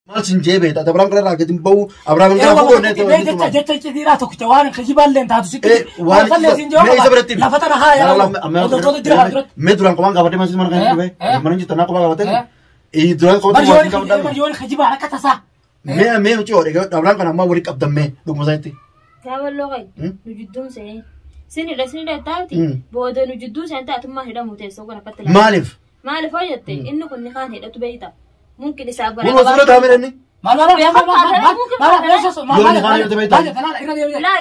ما سنجيبه تبرام كلا راكتين بو أبرام كلا بو نت جت كثيرة تكتوان خجيبان لين تاتو سكت وان مي سبرتي لا فترة هاي مدران كمان كابتن ما سيمان كان يجيبه من جت تنا كمان كابتن إيه دران كابتن مريون خجيبة على كتاسا مي مچو ريجا أبرام كنا ما وريك أبدم مي دوك مزايتي كابل لغاي نجدون سين سنة تاتي بود نجدون سين تاتو ما هدا متيسو كنا كتلا مالف أيتة إنه كنا خان هدا تبيتا ممكن يسافر مو مسؤول تعمل إني ما لا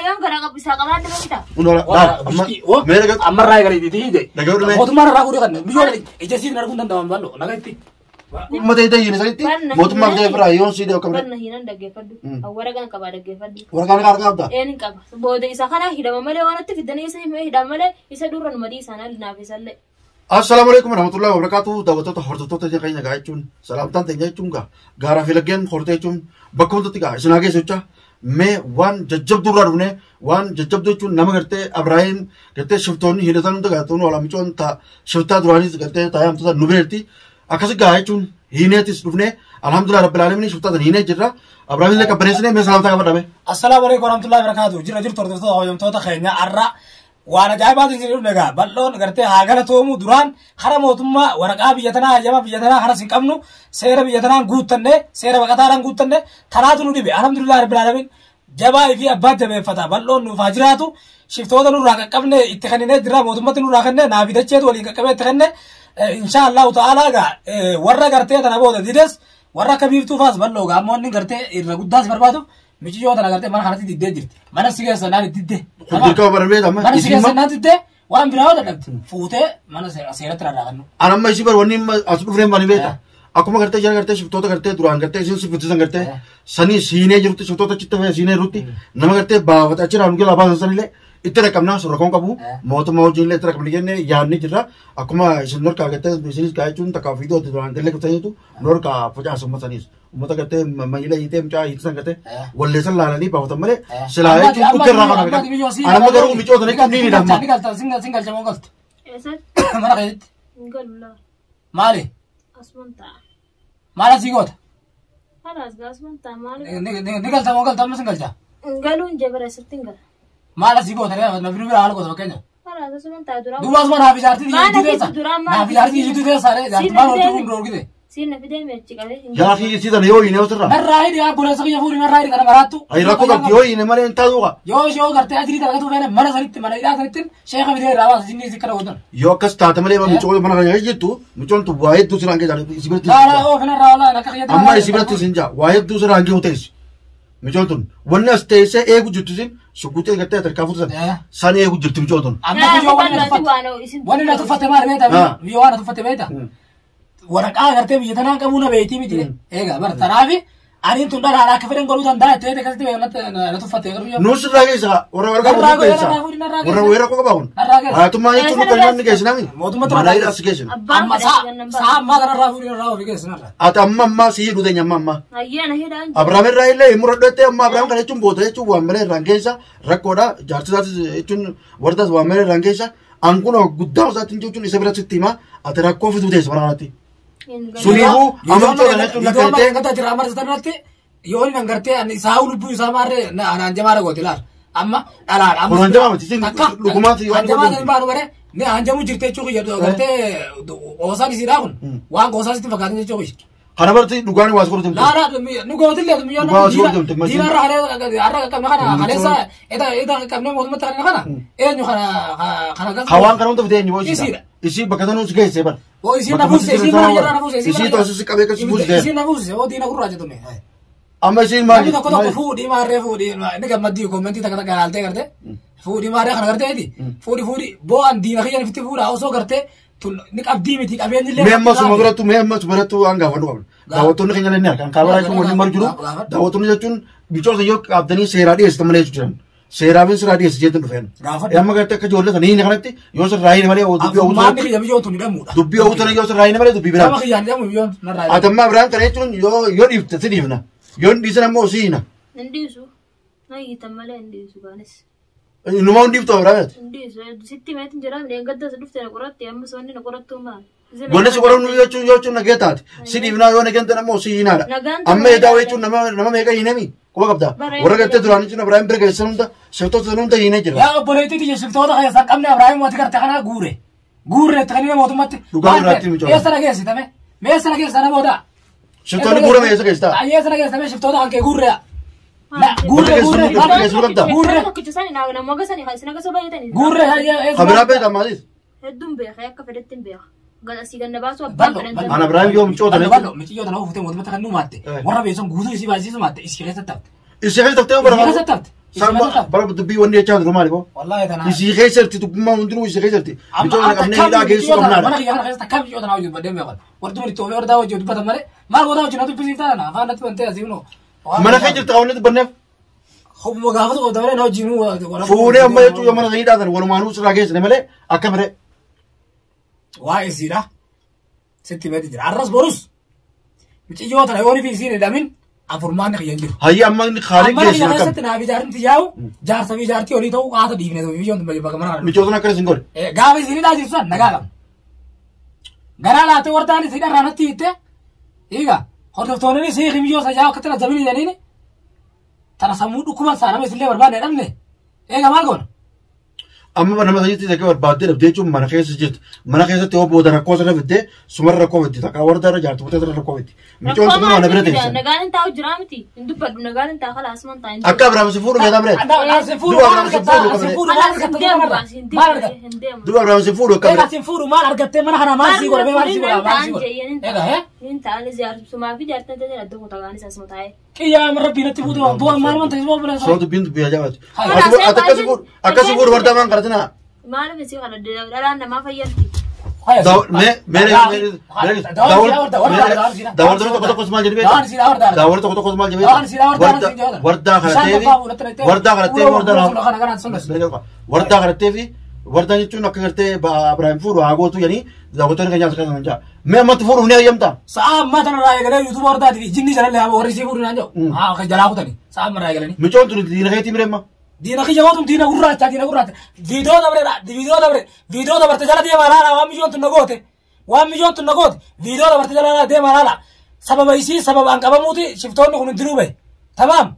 يوم كنا bisa kabar تبيتا لا ميرا أمر راي كريدي تيجي لقول ما تمر راكودي كنا بيجوا إجازي نركون تندام بالو نقايتي ما تيجي ينسى موت ما تيجي فرا يون سيدي وكبر كنا هنا ندقي فدو أو ورا كنا كبار دقي فدو ورا كنا كارك أبدا إيه نكبر بود إسا هيدا مملة وانا تفيدني إسا هم هيدا مملة إسا دوران مدي سانا لنافس الله السلام عليكم ورحمة الله وبركاته دعوتو حرتو تجي كاين جايچون سلام تان تجي چونغا غارا فيلگين خورته چون بكون تيغا سناگه سوچا मैं वन जज्जब दूर रुने वन जज्जब दो चुन नम करते अब्राहिम करते शिफ्टोनी हिलतन तो गातो नो वाला मिचोन था शिफ्ता दुरानी करते तायम तो नुबेरती अकस गाय चुन हिने तिस रुने अल्हम्दुलिल्लाह रब्बिल आलमीन शिफ्ता तो हिने जिरा अब्राहिम ने कबरेसने मैं सलाम था कबर रबे अस्सलाम वालेकुम वरहमतुल्लाहि वबरकातुहू जिरा जिर तोर तो होयम तो खैnya arra وانا جاي بعد يجرب نجا بلون قرتي هاجنا تومو دران خرم وتما ورقا بيجتنا جما بيجتنا خرس كمنو سير بيجتنا غوتنه سير بقطارن غوتنه ثلاثه دي الحمد لله رب العالمين جبا في اباد به فتا بلون فاجراتو شفتو دنو راك قبنه اتخننه درا موتمتنو راكنه نافيدچيت ولي كبه تخنه ان شاء الله تعالى ورا قرتي تنبود ديدس ورا كبير توفاس بلو غامون قرتي الرغداس بربادو ميجي جو تنا قرتي من خرتي ديد جرت من سيغه سنان ديد خدر كو بربيد اما من سيغه سنان ديد وان براو دلت فوته من سيرت راغنو انا ما يشبر وني اسبو فريم بني بيتا اكو ما करते जर करते शिफ्टो तो करते दुरान करते इसे सिफिटिजन करते सनी सीने जरूरत शिफ्टो तो चित्त है सीने रुती नम करते बावत अच्छा उनके लाभा सनले इतने कम ना सुरखों का बू मौत मौत जिले इतने कम नहीं ने याद नहीं जिरा अको मा इनर का कहते बिजनेस का चुन तक काफी दो दुरान करले को चाहिए तू नोर का 50 सम्मत सनी उमता करते महिला इते मचा इतने करते वल्लेसन लाला नहीं पावत मले सिलाए तू कर रहा का अना मगर मिचो तो नहीं डम्मा सिंगल सिंगल जमा गलत ऐसा मरा कहत सिंगल ला माले اسمنتا माला सिगोत خلاص اسمنتا مالك निकल तम गलत हम सिंगल जा قالوا جبر ستنقل माला सिगोत रे नबी भी हाल को तो कहना خلاص اسمنتا درام दुबास में ना बिचारती ना बिचारती ये तो सारे जातमान होते उन रोड के سين نفيدين ميتشيكالي يا اخي سيدا يو ينه وترى الرايد يا ابو رزق يا فوري الرايد كان مراتو اي راكو يو ينه مال انت دوغا يو करते अजरी तक तो मैंने मरा सरित मरा इला सरित शेख विदे रावास जिन्नी जिक्र होदन यो कस्ता तमले मिचो मन ये तू मिचो तू वाहिद दूसरा आगे जाने इसी बात لا لا هو فين راولا انا كخيت اما इसी बात सिंजा वाहिद दूसरा आगे होते इस मिचो तुम वन्ने स्टेसे एक जुटुसिन सुकुते करते तरकाफुर सनी एक जुटु मिचो तुम اما जो وانا لا تفته مار بيتا يو انا تفته بيتا ورقا करते भी इतना कबूना बेटी भी थी एगा बर तरावी आणि तुंडा राडा कफरेन करू धंदा ते कसते ना तो फते करू नोस रागेसा ओरा वेरा को बाउन आ तुम आई तुम कल्याण ने कैसे ना मोत मत मलाई रसकेशन अम्मा सा अम्मा कर राहु विकेशन आता अम्मा सी रुदे अम्मा अय्या नहीं डान अब्राहम राइले मुरडते अम्मा अब्राहम करे चुम बोते चु वामरे रंगेसा रकोडा जारचा चुन वरदास वामरे रंगेसा अंकुनो गुद्दा जातिन चुन इसेबरा चित्तिमा अतरा कोफी दुदेस बनाती सुनीबू अमम तो ने तू लगते कता जरामर सतनते योल नंगरते अनि साउल बु सामारे ना अंजमारे गोतिला अम्मा अला अम्मा अंजमा तिसिन लुकुमात यो अंजमा बार वरे ने अंजमु जिरते चुक यदो करते ओसा की सिराउन वा गोसा सित फकाने चुक हरबरती दुकान वास करते ला ला नुगो दिले तुम यो दीना रारे आरा कम खाना खालेसा एदा कमने मोद मत खाना खाना ए नु खाना खाना खावान करूं तो दे निवो इसी बकदनो उस गए से पर वो इसी नफूस इसी मार यार नफूस इसी तो उस कबे का बुझ गए इसी नफूस वो दीना गुरु राज तुम्हें है अम्मा इसी मार तो को फूडी मार रे फूडी ने का मद्दी कमेंट तक तक हालते करते फूडी मारे खाना करते थी फूडी फूडी वो अन दीना खिया फिर पूरा उसो करते तू निक अब दी में थी अब ये मैं अम्मा सुमगरा तू मैं अम्मा सुमगरा तू अंगा वडो दावतो ने खंजले ने kan kawara ko mon mar juru dawoto ne jun bicho se yo abdani seradi es tamale juran सेराविन से राडी एस जेतन फैन यम करते के जोले नहीं निकलते यो से राई ने वाले ओ दुबी ओ मान के जब यो तो नहीं मुड़ा दुबी ओ तो नहीं यो से राई ने वाले दुबी बिरा हम के जानते हम यो ना राई आतम्मा ब्रान करे चुन यो लिफ्ट से दिवना यो दिसन मो सीना ndisu नहीं तमले ndisu गानस नुमा लिफ्ट तो ब्रान ndisu सिटी में जरा ने गद्दा से दुफ्ते ने करते हम सोने ने करतो मा قلنا سكرون يوتشون نجاتات سيدي بنا يونا جنت نمو سينا أما يداو يوتشون نما ميجا ينامي كوا قبضة ورجعت تدراني جنا إبراهيم برجع يسلم ده شفتوا تسلم ده ينجر يا بوليتي تيجي شفتوا ده خلاص أمنا إبراهيم واتكر تكنا غورة تكني ما تومات يا سنة جالس تمام ما سنة جالس أنا مودا شفتوا لي غورة ما يسوي كيستا يا سنة جالس تمام شفتوا ده كان غورة لا غورة كتشساني ناقنا موجساني خالصنا كسبة يتاني غورة خبرها بيت أماديس هدوم بيخ يا كفدتين بيخ قال أسيقنا نباسو أنا إبراهيم يوم شو أنا بالله مش يوم أنا هو فتى مودم تكنو ماتة ورا بيسون غوزو يسي بازيسو ماتة إسكيلة تبت إسكيلة تبت برا تبت سامع برا بدبي وني أشاد رومالي بو والله أنا إسكيلة سرتي تبما مندرو إسكيلة سرتي بيجون أنا كم نيجي لاقي سو كمنا أنا كي أنا خلاص تكمل يوم أنا وجود بدي ميقال وردو مني تومي وردا وجود بدي ماله ما هو ده وجود نادو بيجي تانا فانا تبنتي أزينو mana kaya jirta kawin itu benar. Kau mau gak apa-apa, tapi nak jimu. Fune amma itu yang mana tidak ada, walau manusia lagi sini mele, akam mele. Wah isi dah, sentimen itu. Arras borus, macam jauh tanah orang di sini damin, afurman nak yang jauh. Hai amma ini khalik dia. dia. Amma ini setelah bijaran tijau, jar sabi jar ti oli tahu kata digne tu, bijon tu bagaimana? Bijon nak kerja singgol. Gawe sini dah jirusan, nagalam. Garala tu warta ni sini rana ti itu, iya. Orang tu ni sih kami jauh saja, kata nak jamin ini ni. Tanah samuduk kuman sana, mesti lebar mana ni? Gamal kon. Amma bana masih tidak kau berbadir, dia cuma mana kaya sejat, mana kaya setiap bodoh nak kau sana bete, semua rakau bete, tak kau ada raja, tu betul rakau bete. Macam tu mana nak berarti? Negaran tahu jeramti, itu padu negaran tahu kalau asman tahu. Akka berapa sefuru kita berarti? Dua berapa sefuru kita? Sefuru malah kita mana hana masih gua, masih gua. Inta ali ziar semua vi jarta tadi ada kota ganis asma tahu. Iya merabih nanti butuh, buat malam nanti semua boleh. Suatu pintu biaya jawat. Akka sefuru warta mang kerja na. Mana mesti kalau dalam nama fayal. Dawar tu kota kosmal jadi beta. Dawar tu kota kosmal jadi beta. Warta kerete, warta kerete vi. Warta ni cuma kerete Ibrahim Furu ago tu yani. Dawar tu ni kerja sekarang aja. Memang tu Furu ni ayam ta. Saat mata raya gala YouTube warta di jinni jalan le orang si Furu nanjo. Kerja aku tadi. Saat raya gala ni. Macam tu ni nak hati mereka. Dina ki jawab dina urrat video da barte jala dia marala wa milyon tu nagot video da barte jala dia marala sabab isi sabab angkaba muti shifton kun dirube tamam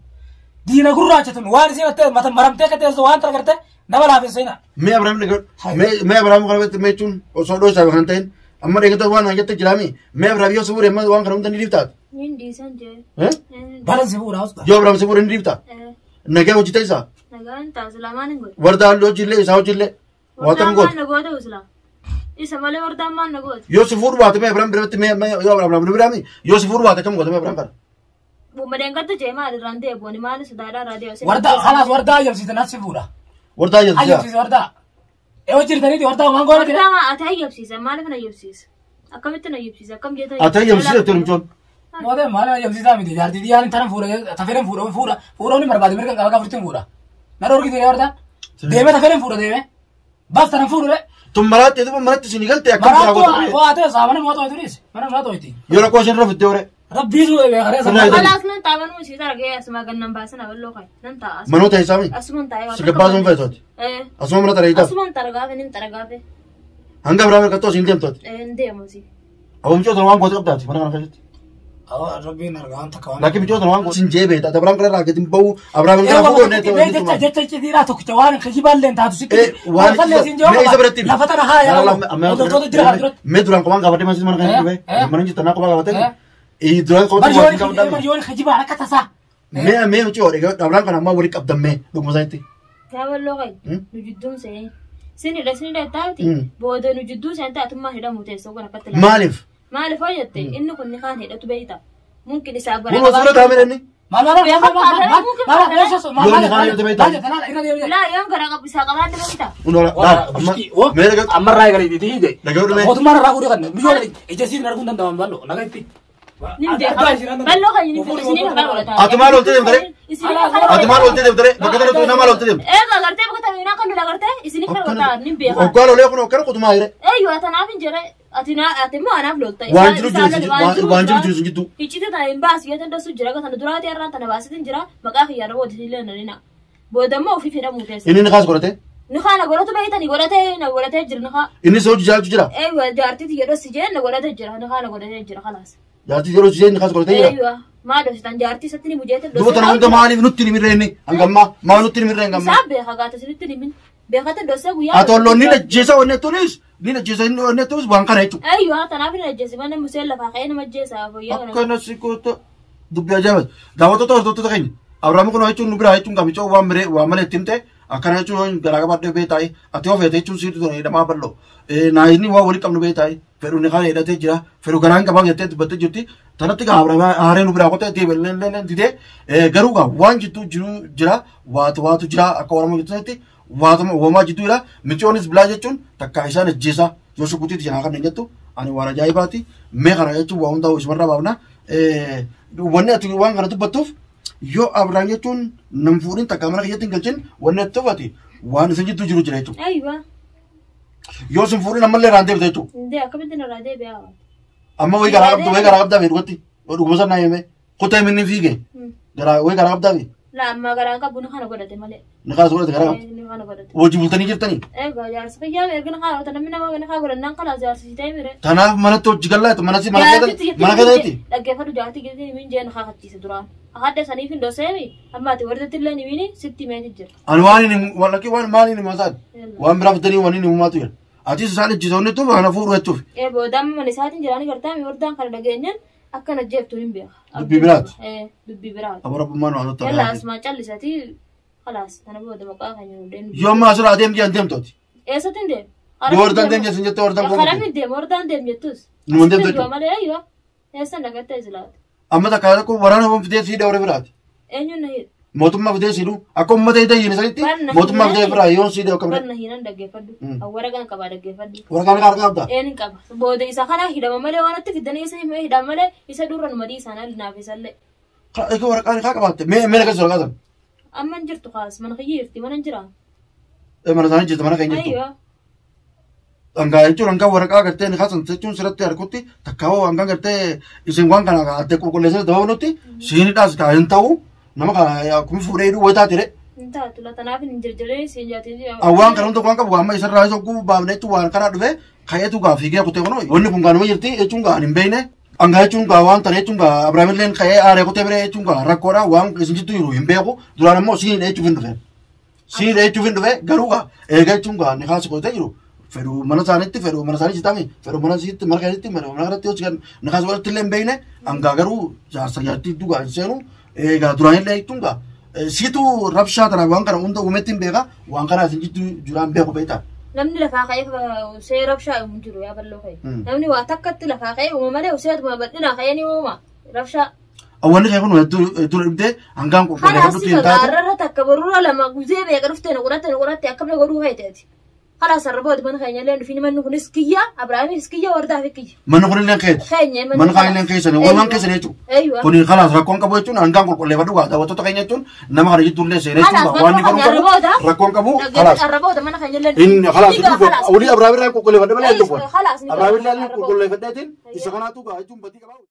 dina urrat tu wan si mata maramte kate so wan tar karte nabala afisina me Abraham me Abraham kalbet me chun o so do sa hanten amma de wan hajat jirami me Abraham yo subure me wan karam tan liftat Hindi sanje balance subura hosta yo Abraham subure liftat naga ujita isa Nagaan tahu selama ni gue. Warda lo jille, sao jille. Watan got. Warda mana got usla. Isa malah warda mana got. Yo sefur wat me Abraham berarti me yo Abraham berami. Yo sefur wat kamu got me Abraham kan. Bu mereka tu cuma ada rantai bu ni mana saudara radio. Warda halas warda yang sih tanah sefura. Warda yang sih. Ayo sih warda. Cerita ni warda manggo ni. Warda mah ada yang sih, mana kena yang sih. Akam itu na yang sih, akam dia tu. Ada yang sih tu macam. Mode mana yang sih kami jadi dia ni tanam fura, tafiran fura ni merbadi mereka kalau kau furtin fura. Naruh kita orang dah, deme tak keren fura deme, bas tanam fura le. Marat itu marat sini kan tiak kan. Marat tu, ada sama ni marat itu ni, mana marat itu. Yo nak kau sendiri video le. Rabbi tu ebe, ada sama. Alas nanti tahu nu sih tak gaya semua kan nampak sana belok kan, nanti. Mana tahu sami? Asuman tahu. Sekepas umpe tu. Asuman mana tahu itu? Asuman taragape ni taragape. Angga berapa kata sih indem tu? Indem masih. Awam cakap orang kau cakap mana mana kerja? Rabbi nargaan takawan. Laki bicara orang kau sinjebe, tak ada orang kerja lagi timbau Abraham kerja aku ni tu. Jetta cedera tu kecawan kejiban len tahu sih. Wan ini seberapa? Lafatan haya. Me durang kau angkat masih mana kerja? Mana kita nak kau angkat? Durang kau tu masih kau dah. Marjuan kejiban kata sah. Me macam orang Abraham kan nama beri kapten me, tu masa itu. Kau lokai, nujudum saya. Sini dah tahu ti. Bodoh nujudum saya tak cuma hidup muda seorang kata. Malif. Malif aja te, ini kau ni kan hidup tu bayi tak. Mungkin disabari. Mungkin sudah tahu ni. Malah yang kadang bisa kalah dengan kita. Mereka amar raya kali itu ide. Kau tu mana ragu dia kan? Biar ijazah narkun dan dalam balu, naga itu. Balu kan ini sini nak kalau tak. Atma lolte dem tadi. Atma lolte dem tadi. Bagaimana tu nama lolte dem? Ngerti begitu ina kan dah ngerti. Sini kan kota ni biar. Oh kalau leh aku tu mahir. Yo atanah pinjara. Atina anak lolte. Wanjur jual gitu. Icit tu dah imbas ya tanda sujara kan tanda durati arran tanda basi tinjara. Maka khiyar wad hilan nina. Bodoh mau fi fira mudes. Ini nak kasih korate? نخانا قولته بيتني قولته جرا نخا إني زوج جالس جرا أيوة جارتي تجرا سجين قولته جرا نخانا قولته جرا خلاص جالس جرا سجين خلاص قولته جرا أيوة ما دوس تنجارتي ستني بوجيت دوت أنا عند مالي نوتني مريني أنجما ما نوتني مريني أنجما ساب بخاطر سنتني من بخاطر دوسة ويا أتولو نينا جيسا ونتونيس نينا جيسا ونتونيس بانكا نيتو أيوة تنافر الجيسة ما نمسيل فاقين ما جيسا ويا أكنا سيكوتو دبي جامد دعوتو تو تغين أبرام كنا هيتون نبرا هيتون كميتشو وامري تيمته أكنا هيتون غراغا باتة بيتاي أتيو فيته هيتون سيرتو نيدا ما برلو نايني وولي كم بيتاي فيرو نخان هيدا تجرا فيرو غران كبان يتة بتة جوتي تناتي كأبرام هارين نبرا كوته تيبل لين ديده غروغا وان جتو جرا واتو جرا أكوارمو جتو هيتي وما جتو لا ميتشونيس بلاجتون تكايسان الجيسا يوشو كوتي تجنا كان نجتو أنا ورا جاي باتي مغرا يجتو وان داو اسمرا باونا wanni ati waan kana dubbattuuf yoo Abrahaam jechuun nam fuudhin takka mana keessatti hin galchin wanni ati tuffati waan isin jidduu jiru jira jechuudha. Aywa. Yoo isin fuudhin ammallee raantee bita jechuudha. Ndee akkamitti na raatee biyaa. Amma wayii garaa qabdaa fi dhugatti dhuguma sana himee kutee minni fiigee wayii garaa qabdaa fi. La amma garaa qabu ni kana godhate malee. Ni kaasa godhate garaa qabda. Ni kana godhate. Wajji bultanii jirtanii. Egaa jaarsa fayyaa erga na kana godhate namni nama na kana godhannaan kala jaarsa sitee mire. Kanaaf manatti hojii gallaa mana keessatti. Dhaggeeffadhu jaarti keessatti min jeen kaakachiise duraan. Hadda saniif hin dhoseemi amma ati warra tillee ni mini sitti meeti jira. Ani waan maaliin ni masaad waan biraa fitanii waan inni uumaatu jira. Atis isaan ejjitoonni tuuf ana fuudhu jechuuf. Boodaan mana isaatiin jiraanii gartaami wardaan kana dhageenyan akkana jeeftu hin beeka. Dubbii biraati. Dubbii biraati. Abarabummaan waan ta'eef. Yalla asmaa callisati khalaas tana booda maqaa kan jiru deemu. Yoo ammaa asirraa deemtooti. Eessatti hin deemu. Wardaan deemjee sin jettee wardaan boqotu. Karaa hin deemu wardaan deemu jettus. Numan deemtu jechuudha. Malee ayyoo eessan dhagattee islaata. Amma takka tokko waraana waan fidee siidha warra biraati. Eenyuun na hidha. Mootummaa fidee siidhu akka uummata hidha hin sanitti mootummaa fidee biraa yoo siidha akkam. Barna hinan dhaggeeffadhu. Waraqaan qabaa dhaggeeffadhu. Waraqaan qaar qabda. Eenyuun qaba. Booda isa kana hidhama malee waan itti fidanii isa himee hidhama malee isa durra nu madii isaan alinaaf isallee. Eka waraqaan kaa qabaatte mee akkasii waraqaatan. Amma hin jirtu kaas mana kiyyeerti mana hin jiraa. Mana isaanii jirtu mana keenya jirtu. Ayyoo. Dhangaa jechuun dhangaa waraqaa gartee ni kaasan jechuun sirratti harkutti takkaawoo hangaa gartee isin waan kana addee qulqulleessanii dabalanutti siiniidhaas kaa hin ta'u nama kana kun fuudhee hidhuu wayitaa ture. Hin taatu latanaaf hin jirjiree siin jaatii. Waan kana hunda waan qabu amma isarraa isa oguu baafne jechuun waan kanaa dhufe kayeetu gaa fiigee kutee kunoo wanni kun gaanuma jirti jechuun gaa hin beekne. Dhangaa jechuun gaa waan tana jechuun gaa Abiraamilleen kayee aaree kutee biree jechuun gaa rakkoodha waan isin jittu jiru hin beeku duraan ammoo siiniidha jechuuf hin dhufe. Siiniidha jechuuf hin dhufe garuu gaa eega jechuun gaa ni kaasa kutee jiru. Fedhu mana isaaniitti fedhu mana isaanii jitaami fedhu mana isiitti mana keessatti mana irratti yoo sigan nakaas godhatti illee hin beekne hangaa garuu jaarsa jaartii dhugaa seenu egaa duraan illee jechuun gaa siitu rabshaa tana waan kana hunda uumetti hin beeka waan kana isin jittu juraan beeku beektaa. Namni lafaa ka'ee see rabshaa hin jiru yaa balloo ka'e. Namni waa takkatti lafaa ka'ee uuma malee seetuma bal'inaa ka'ee ni uuma rabshaa. Awwanni ka'e kun hedduu dhibdee hangaan qulqullee hedduutti hin taate. Hararra takka borura lama guzee beeka dhuftee nuquratte akkamne godhuu ka'eeti. خلاص الرباط من خينا لين في من نكون سكية أبراهيم سكية ورده فيكي من نكون لين خير من خينا لين خير سنة ومن خير سنة يجوا أيوة كوني خلاص ركون كابو يجون أنكم كل اللي بدو هذا وتو خينا يجون نما خرج يجون لين سنة يجون واني كم كابو ركون كابو خلاص الرباط من خينا لين إن خلاص أولي أبراهيم كل اللي بدو بلا يجوا خلاص أبراهيم لين كل اللي بدو تين إذا كنا تو كا يجون بدي كابو